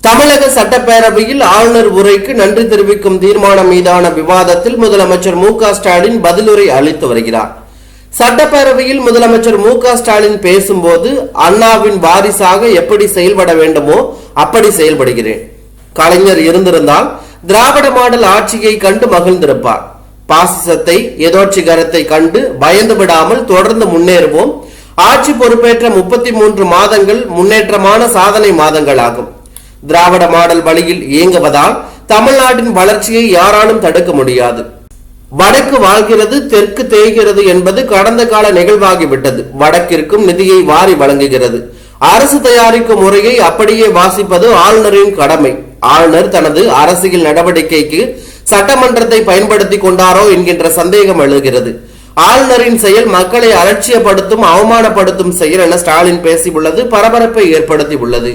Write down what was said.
தமிழக சட்டப்பேரவையில் ஆளுநர் உரைக்கு நன்றி தெரிவிக்கும் தீர்மானம் மீதான விவாதத்தில் முதலமைச்சர் மு.க.ஸ்டாலின் பதிலுரை அளித்து வருகிறார். சட்டப்பேரவையில் முதலமைச்சர் மு.க.ஸ்டாலின் பேசும்போது அண்ணாவின் வாரிசாக எப்படி செயல்பட வேண்டுமோ அப்படி செயல்படுகிறேன். கலைஞர் இருந்திருந்தால் திராவிட மாடல் ஆட்சியை கண்டு மகிழ்ந்திருப்பார். பாசிசத்தை எதோட்சிகரத்தை கண்டு பயந்து விடாமல் தொடர்ந்து முன்னேறுவோம். ஆட்சி பொறுப்பேற்ற 33 மாதங்கள் முன்னேற்றமான சாதனை மாதங்கள் ஆகும். திராவிட மாடல் வழியில் இயங்குவதால் தமிழ்நாட்டின் வளர்ச்சியை யாராலும் தடுக்க முடியாது. வடக்கு வாழ்கிறது, தெற்கு தேய்கிறது என்பது கடந்த கால நிகழ்வாகிவிட்டது. வடக்கிற்கும் நிதியை வாரி வழங்குகிறது. அரசு தயாரிக்கும் முறையை அப்படியே வாசிப்பது ஆளுநரின் கடமை. ஆளுநர் தனது அரசியல் நடவடிக்கைக்கு சட்டமன்றத்தை பயன்படுத்தி கொண்டாரோ என்கின்ற சந்தேகம் எழுகிறது. ஆளுநரின் செயல் மக்களை அலட்சியப்படுத்தும், அவமானப்படுத்தும் செயல் என ஸ்டாலின் பேசியுள்ளது பரபரப்பை ஏற்படுத்தி உள்ளது.